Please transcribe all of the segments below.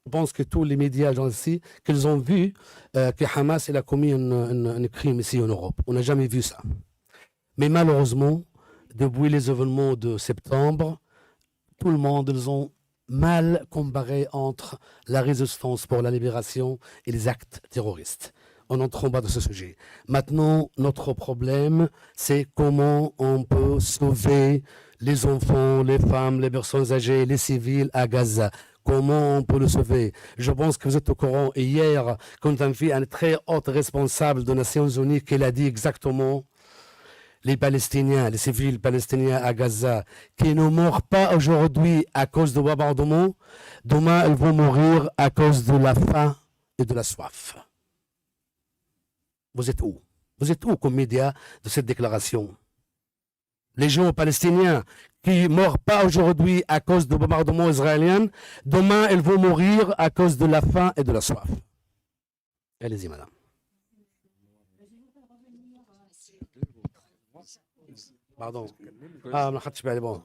Je pense que tous les médias ici, qu'ils ont vu que Hamas il a commis un crime ici en Europe. On n'a jamais vu ça. Mais malheureusement, depuis les événements de septembre, tout le monde, ils ont mal comparé entre la résistance pour la libération et les actes terroristes. On n'entre pas dans ce sujet. Maintenant, notre problème, c'est comment on peut sauver les enfants, les femmes, les personnes âgées, les civils à Gaza. Comment on peut le sauver? Je pense que vous êtes au courant. Hier, quand on a vu un très haut responsable des Nations Unies qui a dit exactement les Palestiniens, les civils palestiniens à Gaza, qui ne meurent pas aujourd'hui à cause de bombardements, demain ils vont mourir à cause de la faim et de la soif. Vous êtes où? Vous êtes où comme média de cette déclaration? Les gens palestiniens qui ne meurent pas aujourd'hui à cause de bombardements israéliens, demain ils vont mourir à cause de la faim et de la soif. Allez-y, madame. Pardon. ما خدتش بالي بون.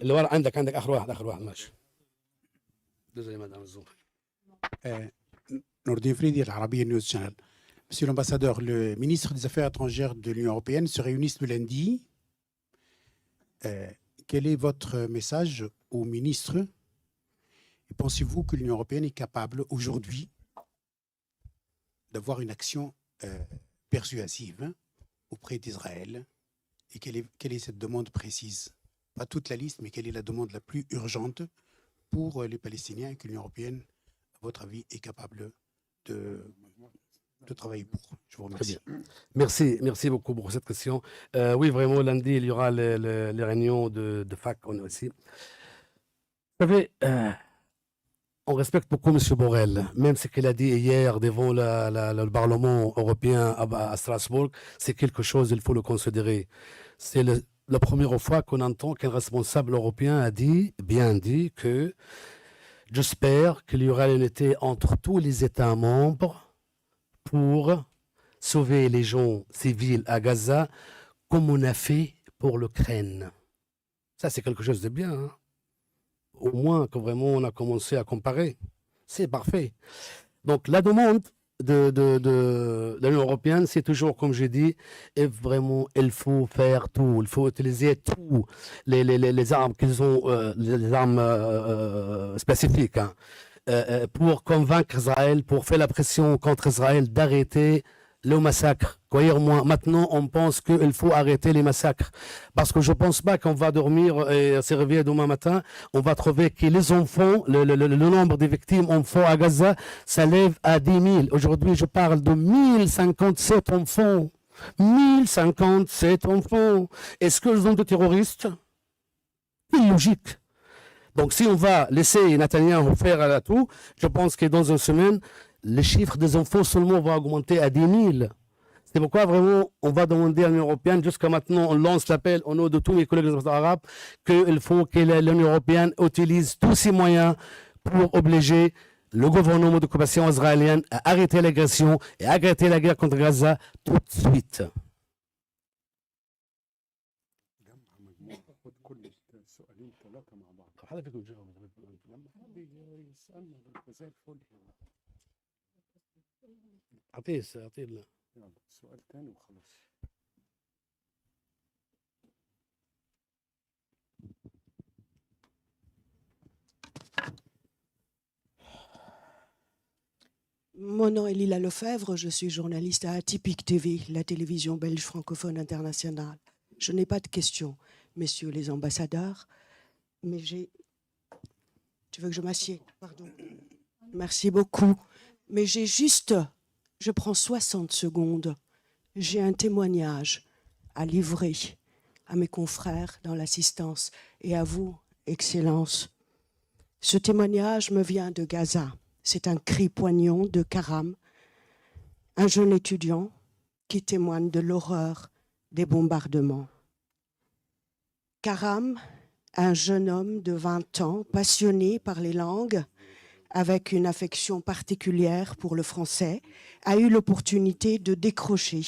اللي ورا عندك آخر واحد ماشي. Désolé, madame. Nordin Fridi, l'Arabie News Channel. Monsieur l'ambassadeur, le ministre des Affaires étrangères de l'Union européenne se réunit ce lundi. Quel est votre message au ministre? Et pensez-vous que l'Union européenne est capable aujourd'hui d'avoir une action persuasive auprès d'Israël? Et quelle est cette demande précise? Pas toute la liste, mais quelle est la demande la plus urgente pour les Palestiniens et que l'Union européenne, à votre avis, est capable de travailler pour? Je vous remercie. Merci beaucoup pour cette question. Oui, vraiment, lundi, il y aura les réunions de FAC aussi. Vous savez, on respecte beaucoup M. Borrell, même ce qu'il a dit hier devant le Parlement européen à Strasbourg, c'est quelque chose, il faut le considérer. C'est la première fois qu'on entend qu'un responsable européen a bien dit que j'espère qu'il y aura l'unité entre tous les États membres pour sauver les gens civils à Gaza, comme on a fait pour l'Ukraine. Ça, c'est quelque chose de bien, hein? Au moins que vraiment on a commencé à comparer. C'est parfait. Donc la demande de l'Union européenne, c'est toujours, comme j'ai dit, et vraiment, il faut faire tout. Il faut utiliser tout les armes qu'ils ont, les armes spécifiques, hein, pour convaincre Israël, pour faire la pression contre Israël d'arrêter le massacre. Croyez-moi, maintenant, on pense qu'il faut arrêter les massacres. Parce que je ne pense pas qu'on va dormir et se réveiller demain matin. On va trouver que les enfants, le nombre de victimes enfants à Gaza, ça lève à 10 000. Aujourd'hui, je parle de 1057 enfants. 1057 enfants. Est-ce qu'ils ont des terroristes? Illogique. Donc, si on va laisser Netanyahou faire à tout, je pense que dans une semaine, les chiffres des enfants seulement vont augmenter à 10 000. C'est pourquoi vraiment on va demander à l'Union européenne, jusqu'à maintenant on lance l'appel au nom de tous mes collègues arabes, qu'il faut que l'Union européenne utilise tous ses moyens pour obliger le gouvernement d'occupation israélienne à arrêter l'agression et arrêter la guerre contre Gaza tout de suite. Mon nom est Lila Lefebvre, je suis journaliste à Atypique TV, la télévision belge francophone internationale. Je n'ai pas de questions, messieurs les ambassadeurs, mais j'ai... Tu veux que je m'assieds? Pardon. Merci beaucoup. Mais j'ai juste... Je prends 60 secondes. J'ai un témoignage à livrer à mes confrères dans l'assistance et à vous, Excellence. Ce témoignage me vient de Gaza. C'est un cri poignant de Karam, un jeune étudiant qui témoigne de l'horreur des bombardements. Karam, un jeune homme de 20 ans, passionné par les langues, avec une affection particulière pour le français, a eu l'opportunité de décrocher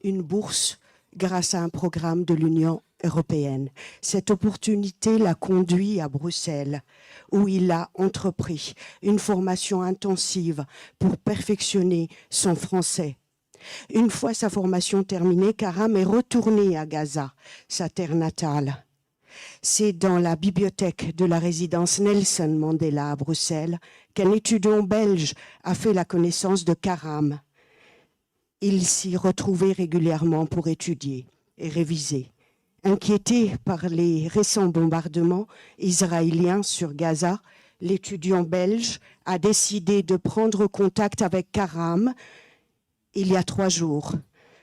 une bourse grâce à un programme de l'Union européenne. Cette opportunité l'a conduit à Bruxelles, où il a entrepris une formation intensive pour perfectionner son français. Une fois sa formation terminée, Karam est retourné à Gaza, sa terre natale. C'est dans la bibliothèque de la résidence Nelson Mandela à Bruxelles qu'un étudiant belge a fait la connaissance de Karam. Il s'y retrouvait régulièrement pour étudier et réviser. Inquiété par les récents bombardements israéliens sur Gaza, l'étudiant belge a décidé de prendre contact avec Karam il y a 3 jours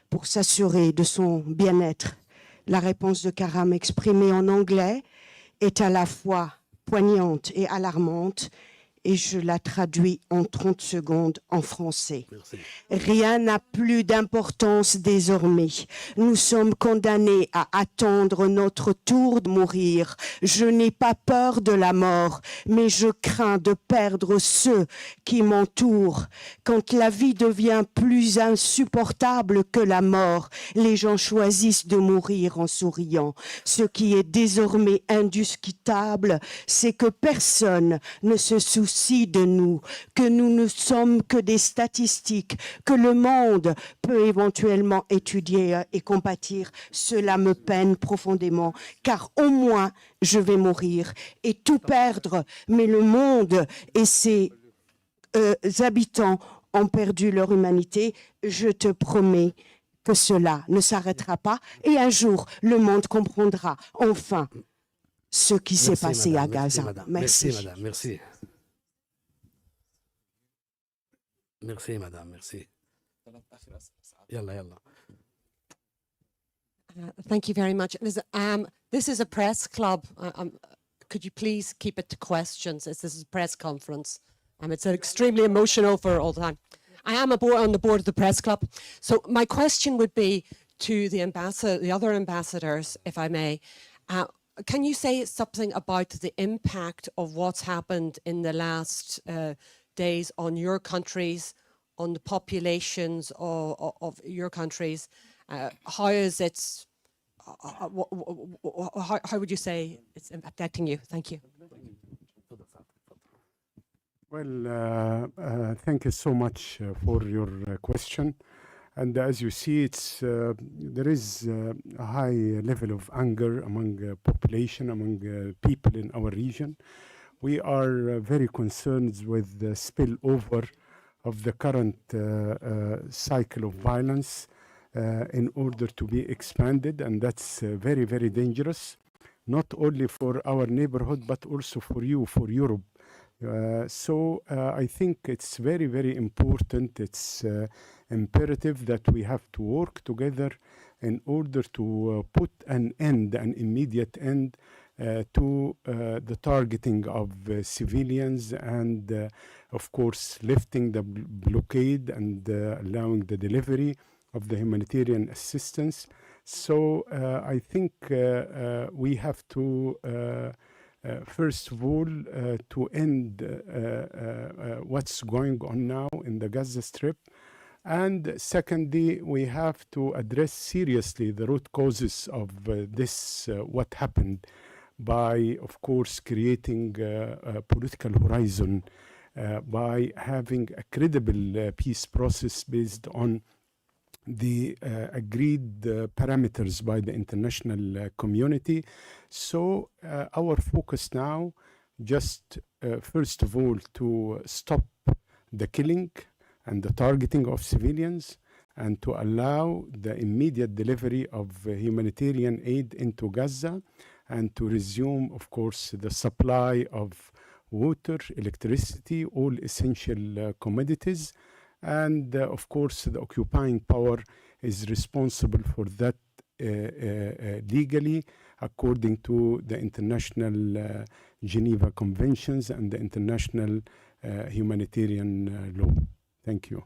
pour s'assurer de son bien-être. La réponse de Karam exprimée en anglais est à la fois poignante et alarmante et je la traduis en 30 secondes en français. Merci. Rien n'a plus d'importance désormais. Nous sommes condamnés à attendre notre tour de mourir. Je n'ai pas peur de la mort, mais je crains de perdre ceux qui m'entourent. Quand la vie devient plus insupportable que la mort, les gens choisissent de mourir en souriant. Ce qui est désormais indiscutable, c'est que personne ne se soucie de nous, que nous ne sommes que des statistiques, que le monde peut éventuellement étudier et compatir. Cela me peine profondément, car au moins je vais mourir et tout perdre, mais le monde et ses habitants ont perdu leur humanité. Je te promets que cela ne s'arrêtera pas et un jour le monde comprendra enfin ce qui s'est passé à Gaza. Merci, madame. Merci. Merci, madame. Merci. Yalla, yalla. Thank you very much. This is a press club. Could you please keep it to questions? This is a press conference. It's extremely emotional for all the time. I am on the board of the press club. So my question would be to the other ambassadors, if I may. Can you say something about the impact of what's happened in the last days on your countries, on the populations of your countries? How is it, how would you say it's affecting you? Thank you. Well, thank you so much for your question. And as you see, there is a high level of anger among population, among people in our region. We are very concerned with the spillover of the current cycle of violence in order to be expanded, and that's very, very dangerous, not only for our neighborhood, but also for you, for Europe. So I think it's very, very important. It's imperative that we have to work together in order to put an immediate end to the targeting of civilians and, of course, lifting the blockade and allowing the delivery of the humanitarian assistance. So I think we have to first of all, to end what's going on now in the Gaza Strip. And secondly, we have to address seriously the root causes of this, what happened, by, of course, creating a political horizon, by having a credible peace process based on the agreed parameters by the international community. So our focus now, just first of all, to stop the killing and the targeting of civilians and to allow the immediate delivery of humanitarian aid into Gaza and to resume, of course, the supply of water, electricity, all essential commodities. And of course, the occupying power is responsible for that legally, according to the international Geneva Conventions and the international humanitarian law. Thank you.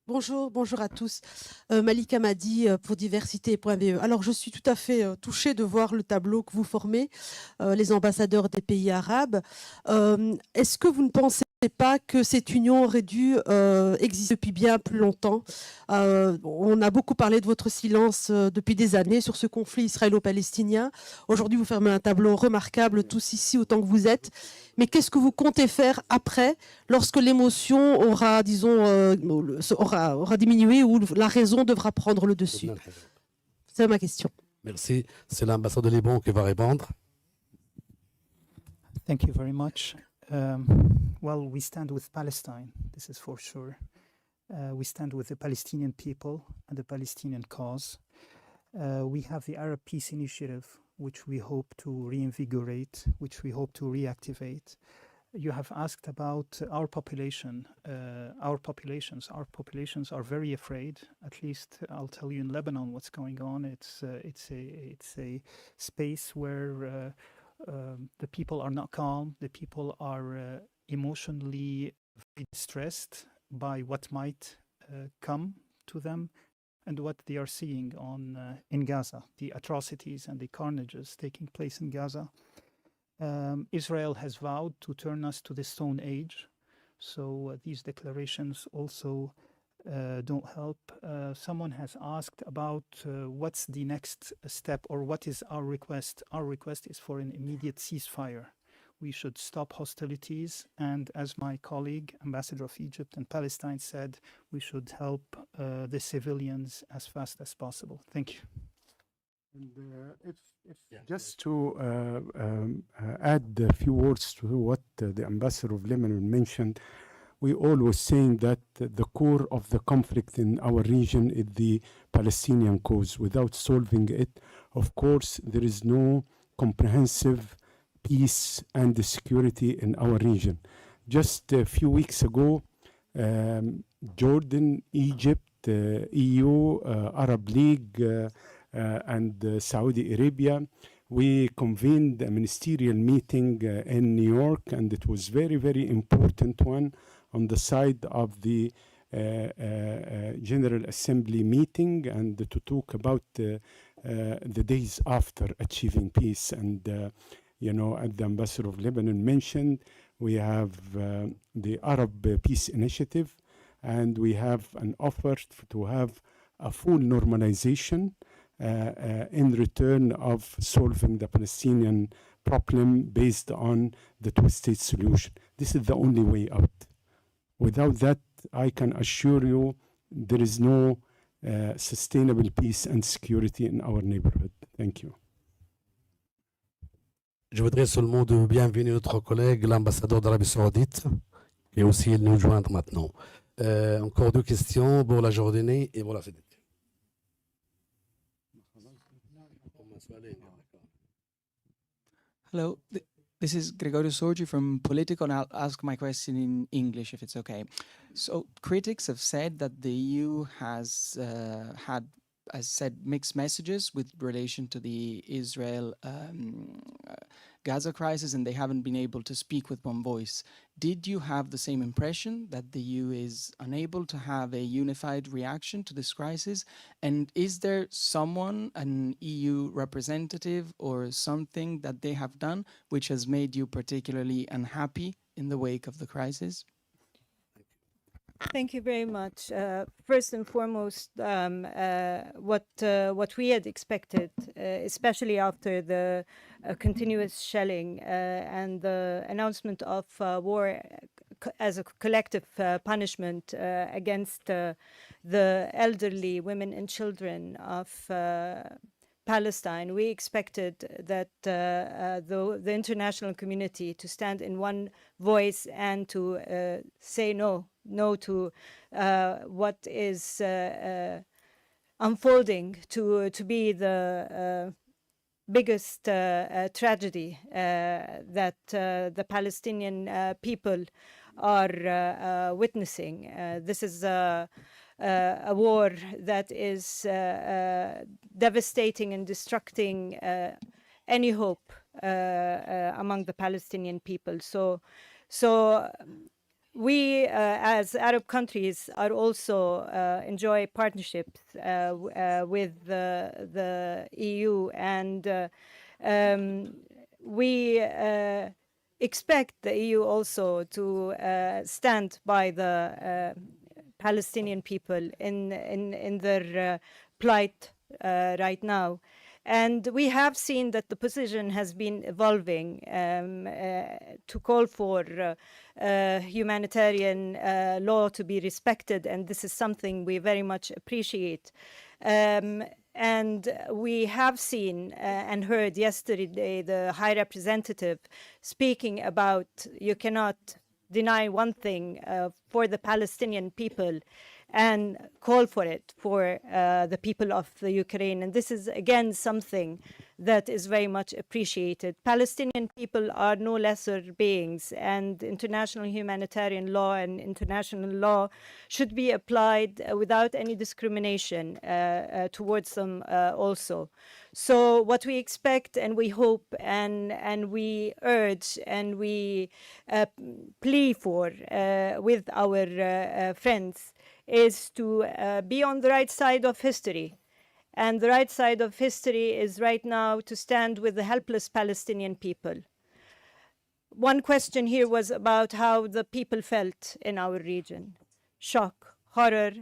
Bonjour à tous. Malika Madi pour diversité.be. Alors je suis tout à fait touchée de voir le tableau que vous formez, les ambassadeurs des pays arabes. Est-ce que vous ne pensez ne pensez pas que cette union aurait dû exister depuis bien plus longtemps. On a beaucoup parlé de votre silence depuis des années sur ce conflit israélo-palestinien. Aujourd'hui, vous fermez un tableau remarquable, tous ici, autant que vous êtes. Mais qu'est-ce que vous comptez faire après, lorsque l'émotion aura, disons, aura diminué ou la raison devra prendre le dessus? C'est ma question. Merci. C'est l'ambassadeur de Liban qui va répondre. Thank you very much. Well, we stand with Palestine, this is for sure. We stand with the Palestinian people and the Palestinian cause. We have the Arab Peace Initiative, which we hope to reinvigorate, which we hope to reactivate. You have asked about our population. Our populations are very afraid. At least I'll tell you in Lebanon what's going on. It's a space where the people are not calm. The people are emotionally very distressed by what might come to them and what they are seeing in Gaza, the atrocities and the carnages taking place in Gaza. Israel has vowed to turn us to the Stone Age, so these declarations also don't help. Someone has asked about what's the next step or what is our request. Our request is for an immediate ceasefire. We should stop hostilities, and as my colleague, Ambassador of Egypt and Palestine said, we should help the civilians as fast as possible. Thank you. And just to add a few words to what the ambassador of Lebanon mentioned, we always saying that the core of the conflict in our region is the Palestinian cause. Without solving it, of course, there is no comprehensive peace and security in our region. Just a few weeks ago, Jordan, Egypt, EU, Arab League, and Saudi Arabia, we convened a ministerial meeting in New York, and it was very, very important one on the side of the General Assembly meeting, and to talk about the days after achieving peace. And you know, as the ambassador of Lebanon mentioned, we have the Arab Peace Initiative, and we have an offer to have a full normalization in return of solving the Palestinian problem based on the two-state solution. This is the only way out. Without that, I can assure you there is no sustainable peace and security in our neighborhood. Thank you. Je voudrais seulement de bienvenir notre collègue, l'ambassadeur d'Arabie Saoudite, qui est aussi nous joindre maintenant. Encore deux questions pour la Jordanie et pour la Fédération. Hello, this is Gregorio Sorgi from Politico, and I'll ask my question in English if it's okay. So critics have said that the EU has said mixed messages with relation to the Israel Gaza crisis, and they haven't been able to speak with one voice. Did you have the same impression that the EU is unable to have a unified reaction to this crisis? And is there someone, an EU representative or something that they have done which has made you particularly unhappy in the wake of the crisis? Thank you very much. First and foremost, what we had expected, especially after the continuous shelling and the announcement of war as a collective punishment against the elderly, women and children of Palestine, we expected that the international community to stand in one voice and to say no to what is unfolding to be the biggest tragedy that the Palestinian people are witnessing. This is a war that is devastating and destructing any hope among the Palestinian people. So we, as Arab countries, are also enjoy partnerships with the EU, and we expect the EU also to stand by the Palestinian people in their plight right now. And we have seen that the position has been evolving to call for humanitarian law to be respected, and this is something we very much appreciate. And we have seen and heard yesterday the High Representative speaking about you cannot deny one thing for the Palestinian people and call for it for the people of the Ukraine. And this is, again, something that is very much appreciated. Palestinian people are no lesser beings, and international humanitarian law and international law should be applied without any discrimination towards them also. So what we expect and we hope and we urge and we plea for with our friends is to be on the right side of history. And the right side of history is right now to stand with the helpless Palestinian people. One question here was about how the people felt in our region. Shock, horror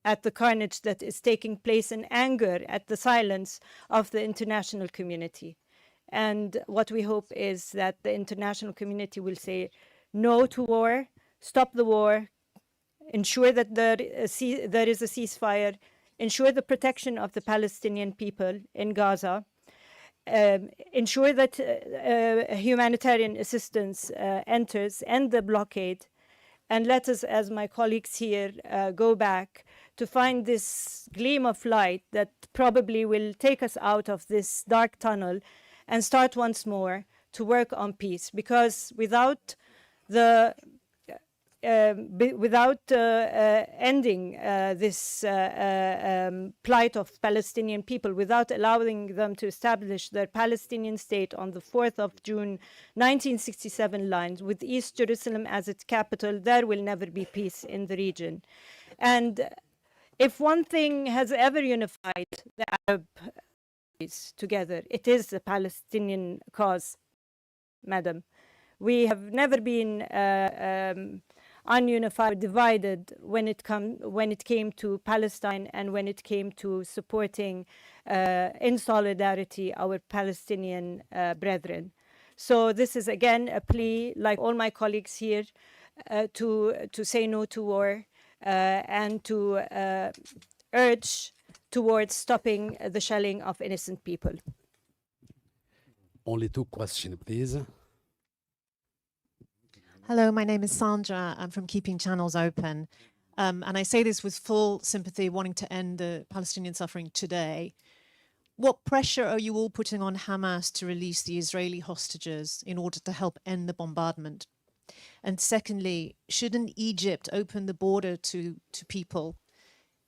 at the carnage that is taking place, and anger at the silence of the international community. And what we hope is that the international community will say no to war, stop the war, ensure that there is a ceasefire, ensure the protection of the Palestinian people in Gaza, ensure that humanitarian assistance enters, end the blockade, and let us, as my colleagues here, go back to find this gleam of light that probably will take us out of this dark tunnel and start once more to work on peace. Because without the ending this plight of Palestinian people, without allowing them to establish their Palestinian state on the 4th of June 1967 lines, with East Jerusalem as its capital, there will never be peace in the region. And if one thing has ever unified the Arab together, it is the Palestinian cause, madam. We have never been ununified, divided when it came to Palestine and when it came to supporting in solidarity our Palestinian brethren. So this is again a plea, like all my colleagues here, to say no to war and to urge towards stopping the shelling of innocent people. Only two questions, please. Hello, my name is Sandra. I'm from Keeping Channels Open. And I say this with full sympathy, wanting to end the Palestinian suffering today. What pressure are you all putting on Hamas to release the Israeli hostages in order to help end the bombardment? And secondly, shouldn't Egypt open the border to people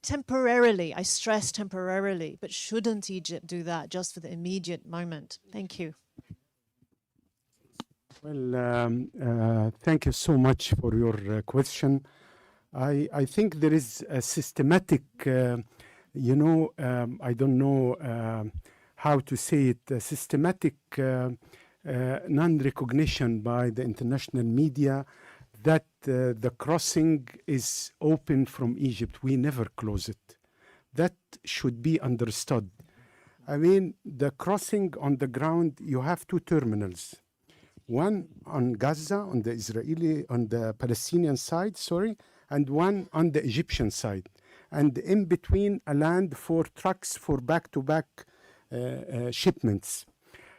temporarily? I stress temporarily, but shouldn't Egypt do that just for the immediate moment? Thank you. Well, thank you so much for your question. I think there is a systematic, I don't know how to say it, a systematic non-recognition by the international media that the crossing is open from Egypt. We never close it. That should be understood. I mean, the crossing on the ground, you have two terminals. One on Gaza, on the Palestinian side, and one on the Egyptian side. And in between, a land for trucks for back-to-back shipments.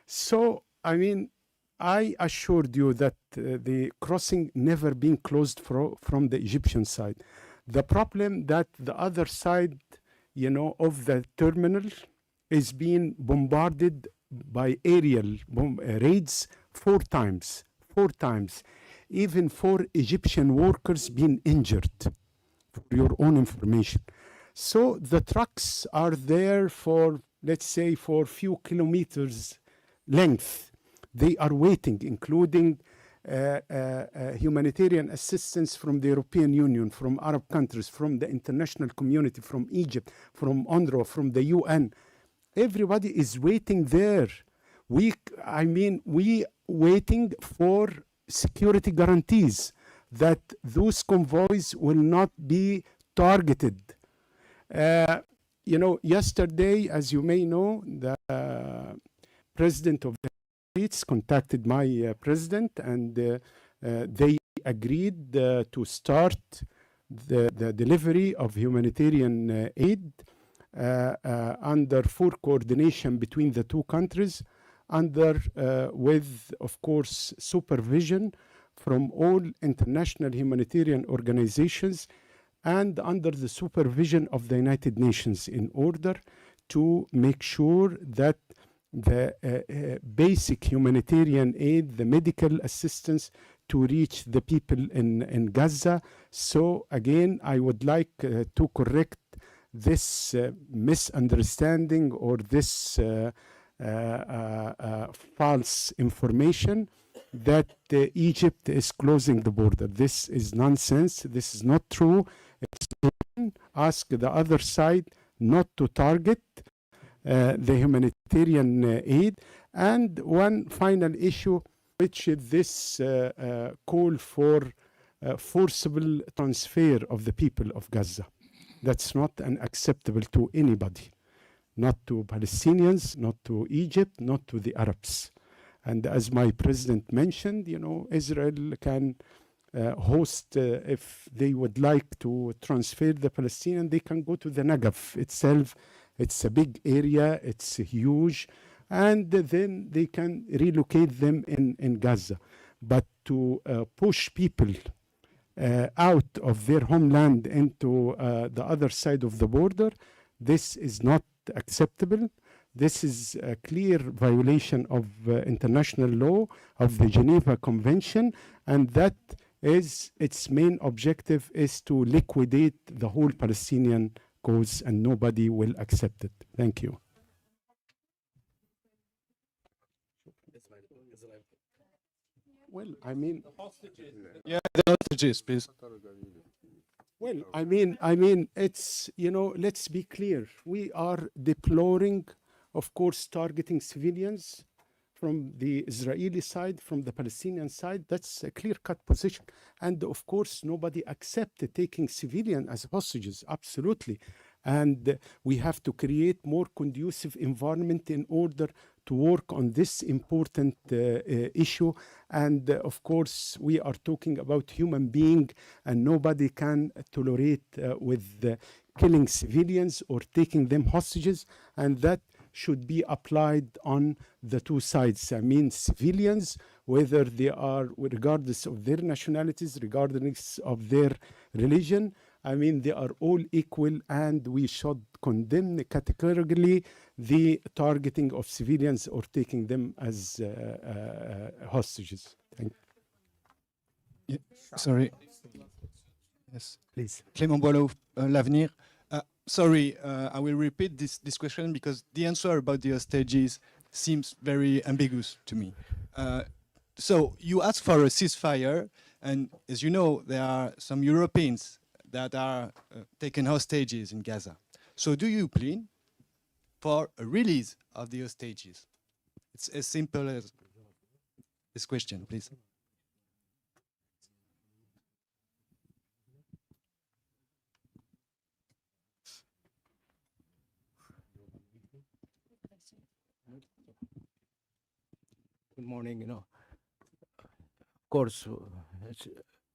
So, I mean, I assured you that the crossing never been closed from the Egyptian side. The problem that the other side, of the terminal is being bombarded by aerial raids 4 times, even 4 Egyptian workers being injured, for your own information. So the trucks are there for, let's say, for a few kilometers length. They are waiting, including humanitarian assistance from the European Union, from Arab countries, from the international community, from Egypt, from UNRWA, from the UN. Everybody is waiting there. We waiting for security guarantees that those convoys will not be targeted. You know, yesterday, as you may know, the president of the States contacted my president, and they agreed to start the delivery of humanitarian aid under full coordination between the two countries, with, of course, supervision from all international humanitarian organizations and under the supervision of the United Nations, in order to make sure that the basic humanitarian aid, the medical assistance, to reach the people in Gaza. So again, I would like to correct this misunderstanding or this false information that Egypt is closing the border. This is nonsense. This is not true. Ask the other side not to target the humanitarian aid. And one final issue, which is this call for forcible transfer of the people of Gaza. That's not unacceptable to anybody, not to Palestinians, not to Egypt, not to the Arabs. And as my president mentioned, you know, Israel can host, if they would like to transfer the Palestinians, they can go to the Negev itself. It's a big area, it's huge, and then they can relocate them in Gaza. But to push people out of their homeland into the other side of the border, this is not acceptable. This is a clear violation of international law, of the Geneva Convention, and that is its main objective is to liquidate the whole Palestinian cause, and nobody will accept it. Thank you. Well, I mean, yeah, the hostages, please. well, I mean, it's, you know, let's be clear. We are deploring, of course, targeting civilians from the Israeli side, from the Palestinian side. That's a clear-cut position. And of course, nobody accepted taking civilians as hostages, absolutely. And we have to create more conducive environment in order to work on this important issue. And of course, we are talking about human being, and nobody can tolerate with killing civilians or taking them hostages. And that should be applied on the two sides. I mean, civilians, whether they are, regardless of their nationalities, regardless of their religion, I mean, they are all equal, and we should condemn categorically the targeting of civilians or taking them as hostages. Thank Yeah, sorry. Yes, please. Clément Boileau, L'Avenir. Sorry, I will repeat this question because the answer about the hostages seems very ambiguous to me. So you ask for a ceasefire, and as you know, there are some Europeans that are taken hostages in Gaza. So do you plead for a release of the hostages? It's as simple as this question, please. Good morning. You know, of course,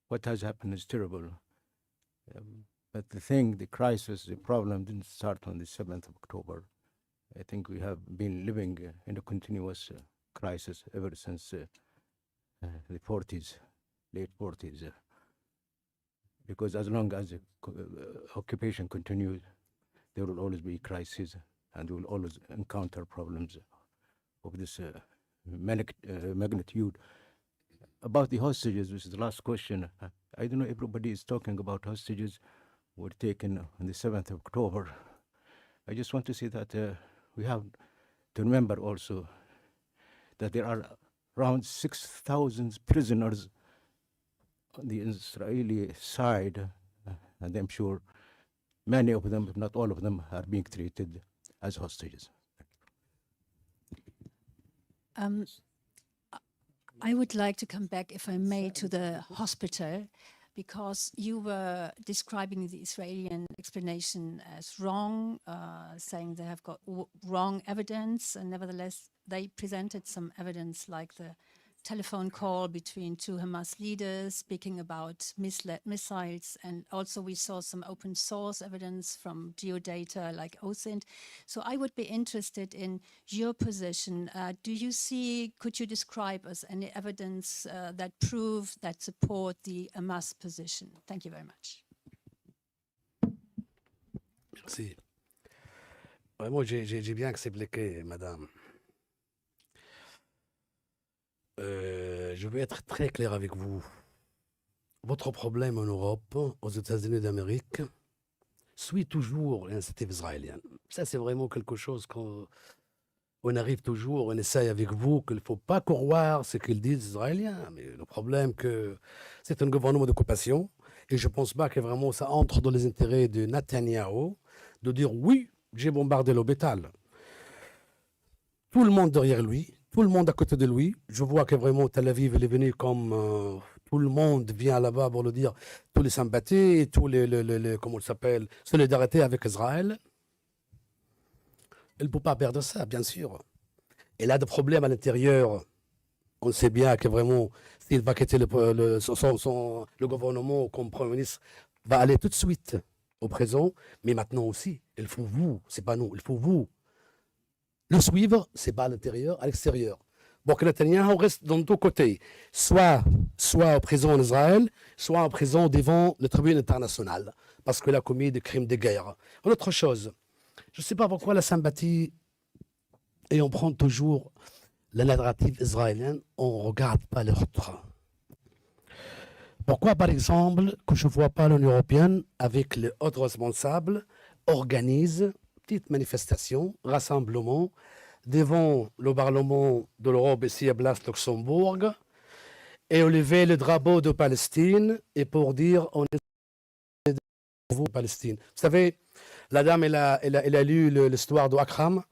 what has happened is terrible. But the crisis, the problem didn't start on the 7th of October. I think we have been living in a continuous crisis ever since the 40s, late 40s. Because as long as the occupation continues, there will always be crises, and we will always encounter problems of this magnitude. About the hostages, which is the last question, I don't know, everybody is talking about hostages were taken on the 7th of October. I just want to say that we have to remember also that there are around 6,000 prisoners on the Israeli side, and I'm sure many of them, if not all of them, are being treated as hostages. I would like to come back, if I may, to the hospital, because you were describing the Israeli explanation as wrong, saying they have got wrong evidence, and nevertheless they presented some evidence like the telephone call between two Hamas leaders speaking about misled missiles, and also we saw some open source evidence from geodata like OSINT. So I would be interested in your position. Do you see, could you describe us any evidence that prove, that support the Hamas position? Thank you very much. Merci. Ouais, moi, j'ai bien expliqué, madame. Je vais être très clair avec vous. Votre problème en Europe, aux États-Unis d'Amérique, suit toujours l'initiative israélienne. Ça, c'est vraiment quelque chose qu'on arrive toujours, on essaye avec vous qu'il ne faut pas croire ce qu'ils disent les Israéliens. Mais le problème, que c'est un gouvernement d'occupation et je ne pense pas que vraiment ça entre dans les intérêts de Netanyahou de dire oui, j'ai bombardé l'hôpital. Tout le monde derrière lui, tout le monde à côté de lui. Je vois que vraiment Tel Aviv est venu comme tout le monde vient là-bas pour le dire, tous les sympathies, tous les comment ça s'appelle, solidarité avec Israël. Il ne peut pas perdre ça, bien sûr. Il a des problèmes à l'intérieur. On sait bien que vraiment, s'il va quitter le gouvernement comme Premier ministre, va aller tout de suite au présent. Mais maintenant aussi, il faut vous, c'est pas nous, il faut vous. Le suivre, c'est pas à l'intérieur, à l'extérieur. Donc Netanyahou reste dans deux côtés, soit en prison en Israël, soit en prison devant le tribunal international, parce qu'il a commis des crimes de guerre. Une autre chose, je ne sais pas pourquoi la sympathie, et on prend toujours la narrative israélienne, on ne regarde pas l'autre. Pourquoi, par exemple, que je ne vois pas l'Union européenne, avec les autres responsables, organise petite manifestation, rassemblement, devant le Parlement de l'Europe ici à Place Luxembourg, et lever le drapeau de Palestine, et pour dire on est de vous, Palestine. Vous savez, la dame, elle a lu l'histoire d'Akram.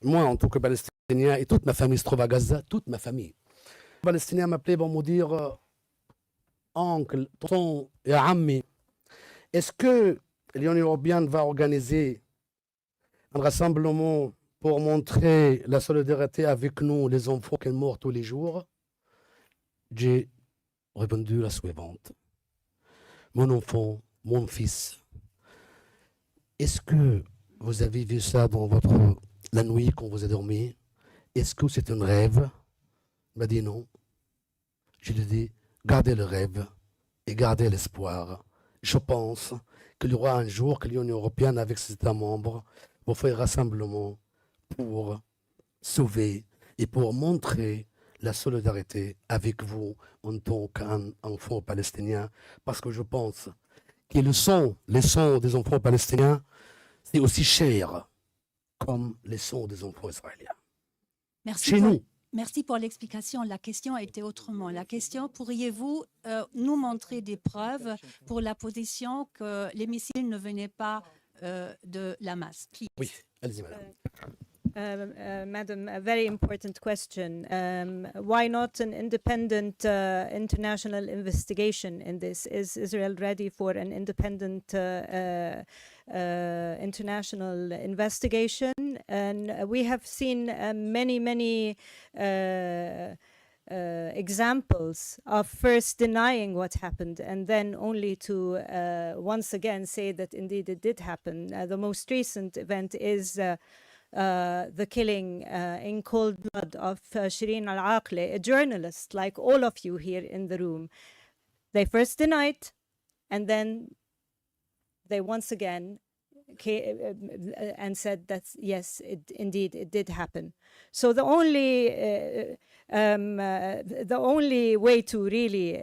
Moi, en tant que Palestinien, et toute ma famille se trouve à Gaza, toute ma famille. Les Palestiniens m'appelaient pour me dire oncle, tonton et ami, est-ce que l'Union européenne va organiser un rassemblement pour montrer la solidarité avec nous, les enfants qui meurent tous les jours? J'ai répondu la suivante. Mon enfant, mon fils, est-ce que vous avez vu ça dans la nuit quand vous avez dormi? Est-ce que c'est un rêve? Il m'a dit non. Je lui ai dit, gardez le rêve et gardez l'espoir. Je pense qu'il y aura un jour que l'Union européenne, avec ses États membres, va faire rassemblement pour sauver et pour montrer la solidarité avec vous en tant qu'enfant palestinien. Parce que je pense que les sons des enfants palestiniens, c'est aussi cher comme les sons des enfants israéliens. Merci Chez nous. Merci pour l'explication. La question était autrement. La question, pourriez-vous nous montrer des preuves pour la position que les missiles ne venaient pas de Hamas? Oui, allez-y, madame. Madam, a very important question. Why not an independent international investigation in this? Is Israel ready for an independent international investigation? And we have seen many examples of first denying what happened and then only to once again say that indeed it did happen. The most recent event is the killing in cold blood of Shireen Al-Aqli, a journalist like all of you here in the room. They first denied and then they once again and said that yes, indeed it did happen. So the only way to really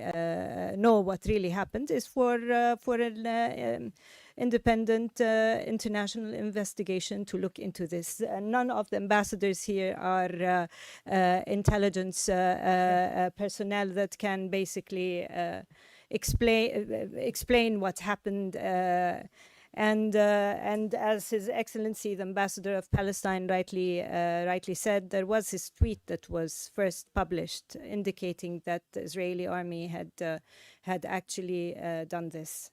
know what really happened is for an independent international investigation to look into this. None of the ambassadors here are intelligence personnel that can basically explain what happened And as His Excellency, the Ambassador of Palestine, rightly said, there was this tweet that was first published indicating that the Israeli army had actually done this.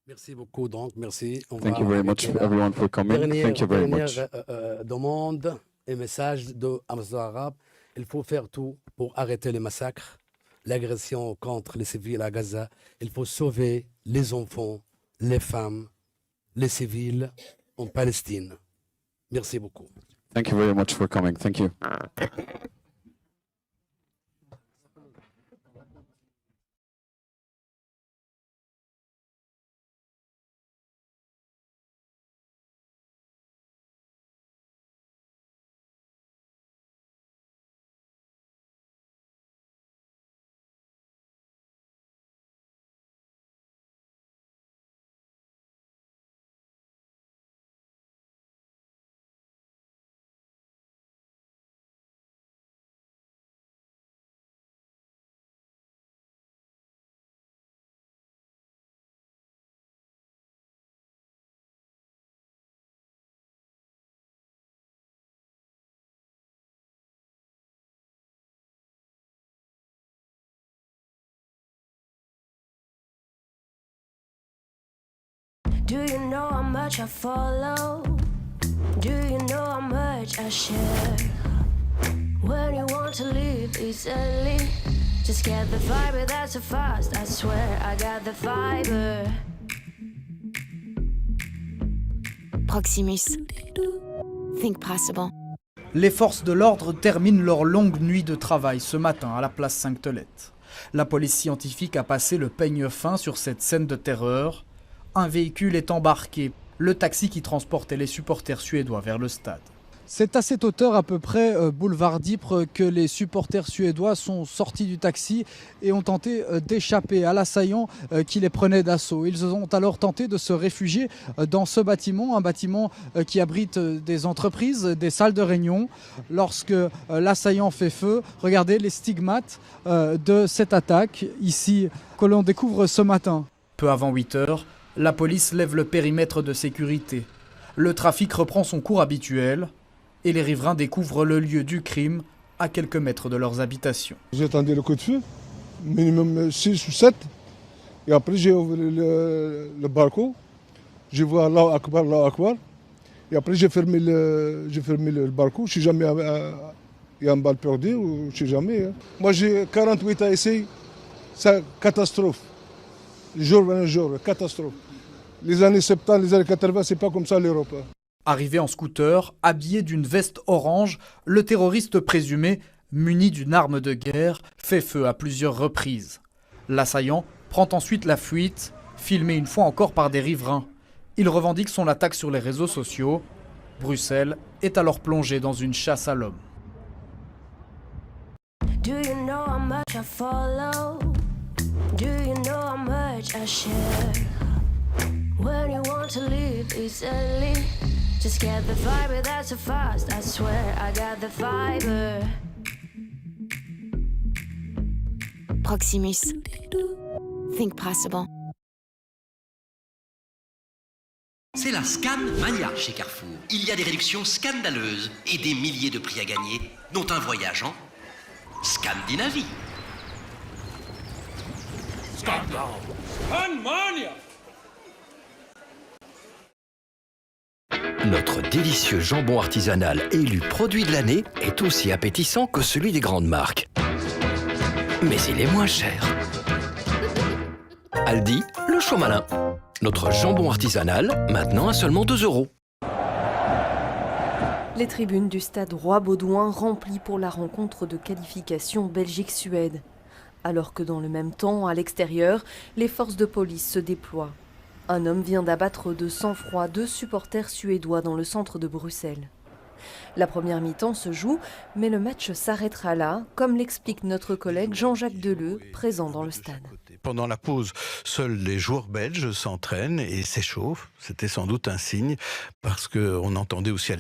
Merci beaucoup, donc, merci. Thank you very much, everyone, for coming. Thank you very much. Demande et message de l'ambassadeur arabe. Il faut faire tout pour arrêter les massacres, l'agression contre les civils à Gaza. Il faut sauver les enfants, les femmes, les civils en Palestine. Merci beaucoup. Thank you very much for coming. Thank you. Do you know how much I follow? Do you know how much I share? When you want to leave easily, just get the fiber, that's so fast, I swear I got the fiber. Proximus. Think possible. Les forces de l'ordre terminent leur longue nuit de travail ce matin à la place Sainte-Tolette. La police scientifique a passé le peigne fin sur cette scène de terreur. Un véhicule est embarqué, le taxi qui transportait les supporters suédois vers le stade. C'est à cette hauteur, à peu près boulevard d'Ypres, que les supporters suédois sont sortis du taxi et ont tenté d'échapper à l'assaillant qui les prenait d'assaut. Ils ont alors tenté de se réfugier dans ce bâtiment, un bâtiment qui abrite des entreprises, des salles de réunion. Lorsque l'assaillant fait feu, regardez les stigmates de cette attaque ici que l'on découvre ce matin. Peu avant 8 heures, la police lève le périmètre de sécurité. Le trafic reprend son cours habituel et les riverains découvrent le lieu du crime à quelques mètres de leurs habitations. J'ai attendu le coup de feu, minimum 6 ou 7. Et après, j'ai ouvert le balcon. Je vois Allahu Akbar, Allahu Akbar. Et après, j'ai fermé le balcon. Je ne sais jamais il y a un balle perdu ou je ne sais jamais. Hein. Moi, j'ai 48 ans ici. C'est catastrophe. Jour un jour, catastrophe. Les années 70, les années 80, c'est pas comme ça l'Europe. Arrivé en scooter, habillé d'une veste orange, le terroriste présumé, muni d'une arme de guerre, fait feu à plusieurs reprises. L'assaillant prend ensuite la fuite, filmé une fois encore par des riverains. Il revendique son attaque sur les réseaux sociaux. Bruxelles est alors plongée dans une chasse à l'homme. Do you know how much I follow? Do you know how much I share? When you want to leave easily, just get the fiber, that's so fast, I swear I got the fiber. Proximus. Think possible. C'est la Scan Mania chez Carrefour. Il y a des réductions scandaleuses et des milliers de prix à gagner, dont un voyage en Scandinavie. Notre délicieux jambon artisanal élu produit de l'année est aussi appétissant que celui des grandes marques. Mais il est moins cher. Aldi, le chaud malin. Notre jambon artisanal, maintenant à seulement 2 €. Les tribunes du stade Roi-Baudouin remplies pour la rencontre de qualification Belgique-Suède. Alors que dans le même temps, à l'extérieur, les forces de police se déploient. Un homme vient d'abattre de sang-froid 2 supporters suédois dans le centre de Bruxelles. La première mi-temps se joue, mais le match s'arrêtera là, comme l'explique notre collègue Jean-Jacques Deleu, présent dans le stade. Pendant la pause, seuls les joueurs belges s'entraînent et s'échauffent. C'était sans doute un signe, parce qu'on entendait aussi à